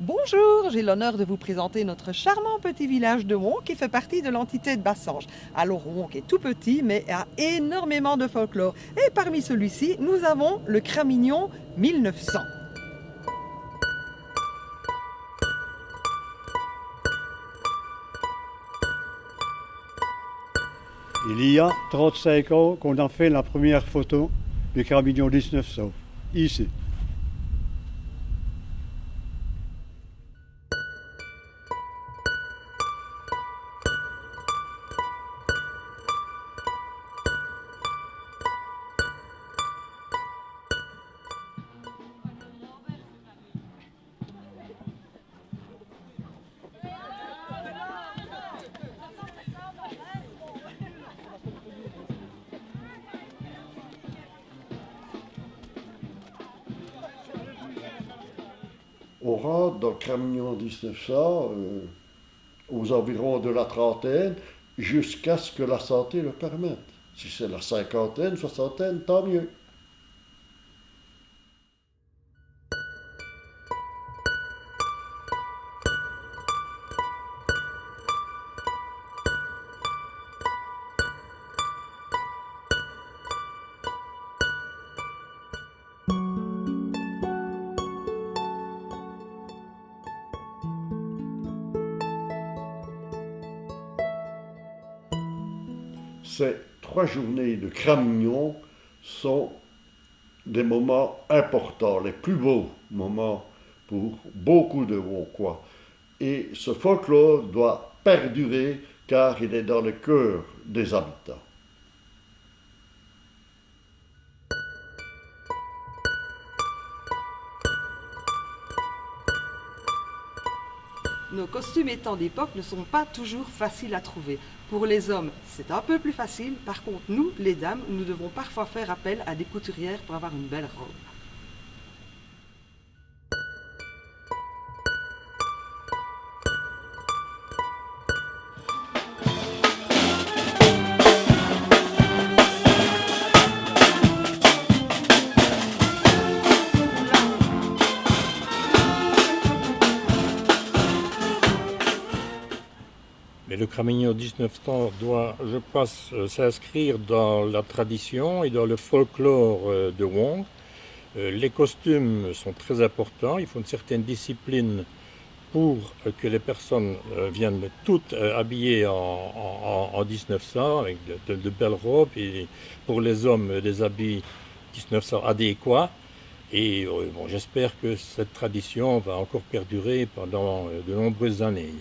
Bonjour, j'ai l'honneur de vous présenter notre charmant petit village de Wonk qui fait partie de l'entité de Bassange. Alors Wonk est tout petit mais a énormément de folklore. Et parmi celui-ci, nous avons le Cramignon 1900. Il y a 35 ans qu'on a fait la première photo du Cramignon 1900, ici. On rentre dans le Cramignon 1900 aux environs de la trentaine jusqu'à ce que la santé le permette. Si c'est la cinquantaine, soixantaine, tant mieux. Ces 3 journées de Cramignon sont des moments importants, les plus beaux moments pour beaucoup de Wonkois. Et ce folklore doit perdurer car il est dans le cœur des habitants. Nos costumes étant d'époque ne sont pas toujours faciles à trouver. Pour les hommes, c'est un peu plus facile. Par contre, nous, les dames, nous devons parfois faire appel à des couturières pour avoir une belle robe. Mais le Cramignon 1900 doit, je pense, s'inscrire dans la tradition et dans le folklore de Wonk. Les costumes sont très importants, il faut une certaine discipline pour que les personnes viennent toutes habillées en 1900 avec de belles robes et pour les hommes des habits 1900 adéquats. Et bon, j'espère que cette tradition va encore perdurer pendant de nombreuses années.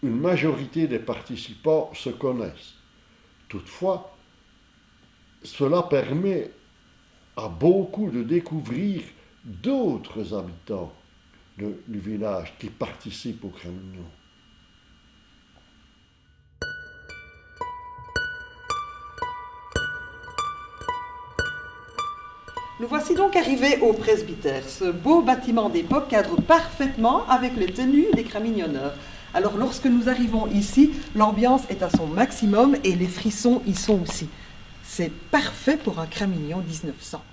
Une majorité des participants se connaissent. Toutefois, cela permet à beaucoup de découvrir d'autres habitants du village qui participent au Cramignon. Nous voici donc arrivés au presbytère. Ce beau bâtiment d'époque cadre parfaitement avec les tenues des cramignonneurs. Alors lorsque nous arrivons ici, l'ambiance est à son maximum et les frissons y sont aussi. C'est parfait pour un Cramignon 1900.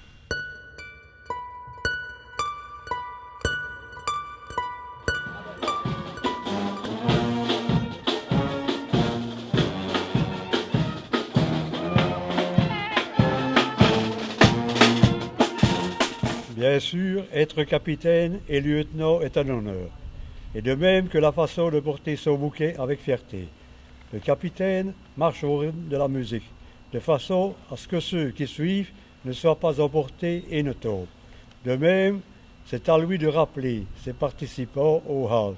Bien sûr, être capitaine et lieutenant est un honneur. Et de même que la façon de porter son bouquet avec fierté. Le capitaine marche au rythme de la musique, de façon à ce que ceux qui suivent ne soient pas emportés et ne tombent. De même, c'est à lui de rappeler ses participants au hall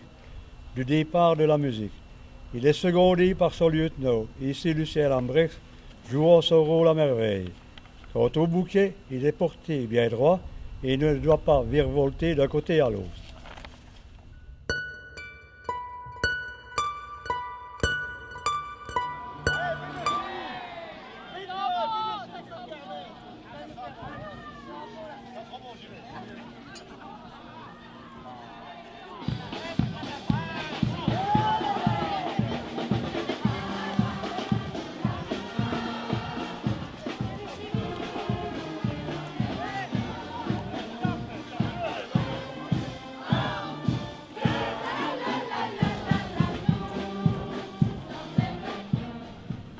du départ de la musique. Il est secondé par son lieutenant, ici Lucien Lambrecht, jouant son rôle à merveille. Quant au bouquet, il est porté bien droit et ne doit pas virevolter d'un côté à l'autre.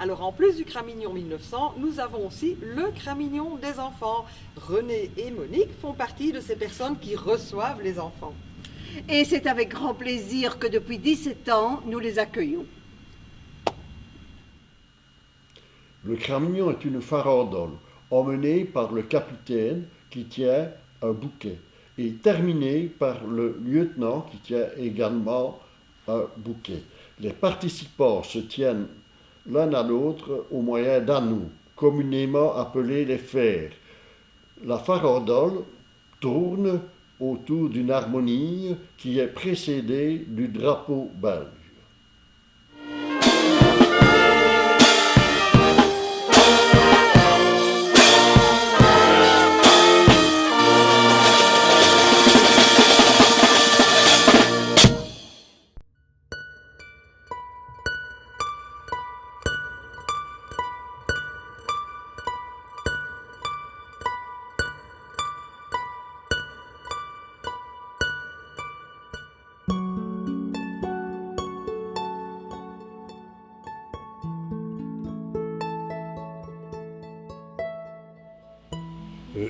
Alors en plus du Cramignon 1900, nous avons aussi le Cramignon des enfants. René et Monique font partie de ces personnes qui reçoivent les enfants. Et c'est avec grand plaisir que depuis 17 ans, nous les accueillons. Le Cramignon est une farandole emmenée par le capitaine qui tient un bouquet et terminée par le lieutenant qui tient également un bouquet. Les participants se tiennent l'un à l'autre au moyen d'anneaux, communément appelés les fers. La farandole tourne autour d'une harmonie qui est précédée du drapeau belge.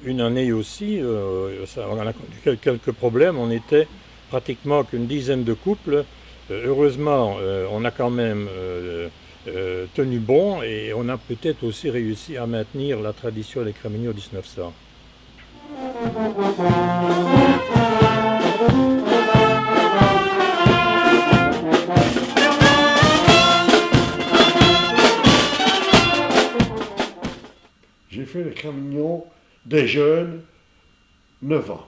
Une année aussi, on a eu quelques problèmes, on était pratiquement qu'une dizaine de couples. Heureusement, on a quand même tenu bon et on a peut-être aussi réussi à maintenir la tradition des Cramignon 1900. J'ai fait le Cramignon des jeunes, 9 ans.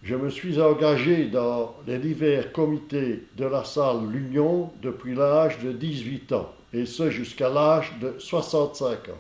Je me suis engagé dans les divers comités de la salle L'Union depuis l'âge de 18 ans, et ce jusqu'à l'âge de 65 ans.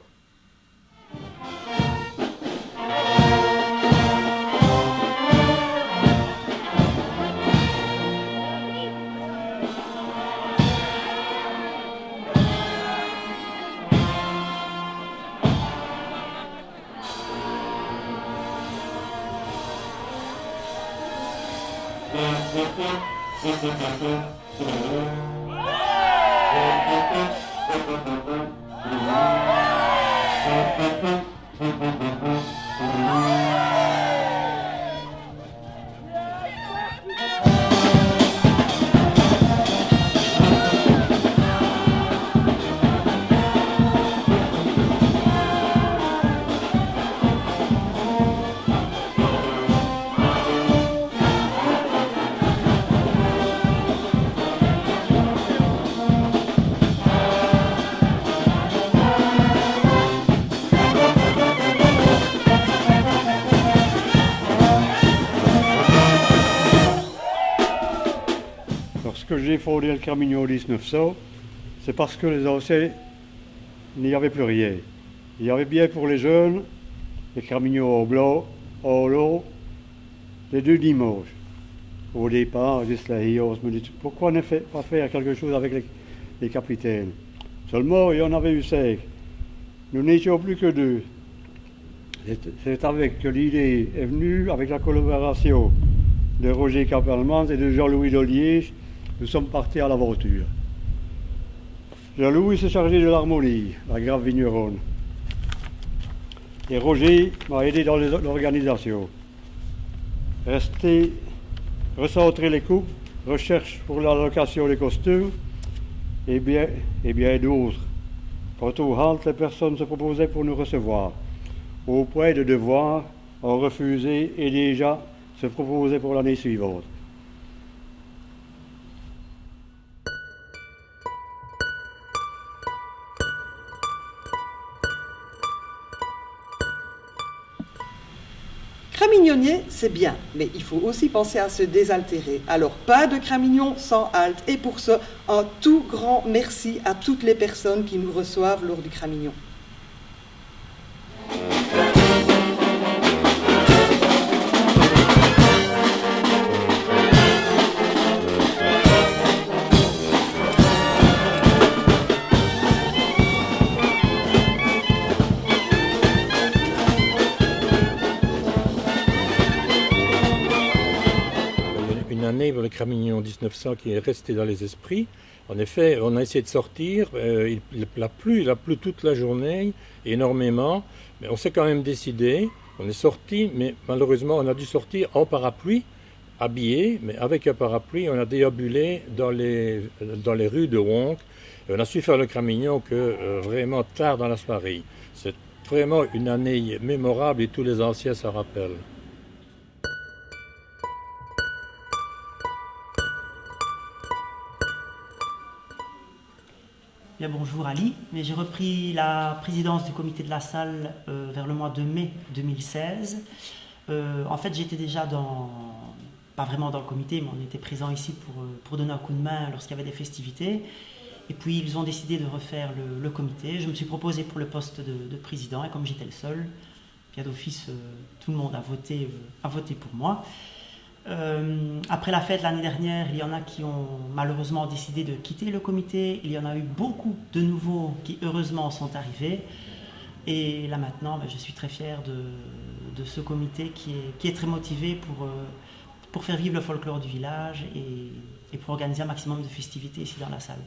Lorsque j'ai fondé le Cramignon 1900, c'est parce que les anciens n'y avait plus rien. Il y avait bien pour les jeunes, les Cramignons au blanc, au lot, les 2 dimanches. Au départ, on se me dit, pourquoi ne pas faire quelque chose avec les capitaines? Seulement, il y en avait eu 5. Nous n'étions plus que 2. C'est avec que l'idée est venue, avec la collaboration de Roger Capelmans et de Jean-Louis Dolier. Nous sommes partis à l'aventure. Jean-Louis s'est chargé de l'harmonie, la grave vigneronne. Et Roger m'a aidé dans l'organisation. Recentrer les coupes, recherche pour la location des costumes et bien d'autres. Quant aux haltes, les personnes se proposaient pour nous recevoir. Au point de devoir en refuser et déjà se proposer pour l'année suivante. Cramignonnier, c'est bien, mais il faut aussi penser à se désaltérer. Alors, pas de Cramignon sans halte. Et pour ça, un tout grand merci à toutes les personnes qui nous reçoivent lors du Cramignon. Année, le Cramignon 1900 qui est resté dans les esprits. En effet, on a essayé de sortir, il a plu toute la journée, énormément, mais on s'est quand même décidé, on est sorti, mais malheureusement on a dû sortir en parapluie, habillé, mais avec un parapluie, on a déambulé dans les rues de Wonk. On a su faire le Cramignon que vraiment tard dans la soirée. C'est vraiment une année mémorable et tous les anciens s'en rappellent. Bien, bonjour Ali, mais j'ai repris la présidence du comité de la salle vers le mois de mai 2016. En fait, j'étais déjà pas vraiment dans le comité, mais on était présent ici pour donner un coup de main lorsqu'il y avait des festivités. Et puis ils ont décidé de refaire le comité. Je me suis proposé pour le poste de président et comme j'étais le seul, bien d'office, tout le monde a voté pour moi. Après la fête l'année dernière, il y en a qui ont malheureusement décidé de quitter le comité. Il y en a eu beaucoup de nouveaux qui heureusement sont arrivés. Et là maintenant, je suis très fier de ce comité qui est très motivé pour faire vivre le folklore du village et pour organiser un maximum de festivités ici dans la salle.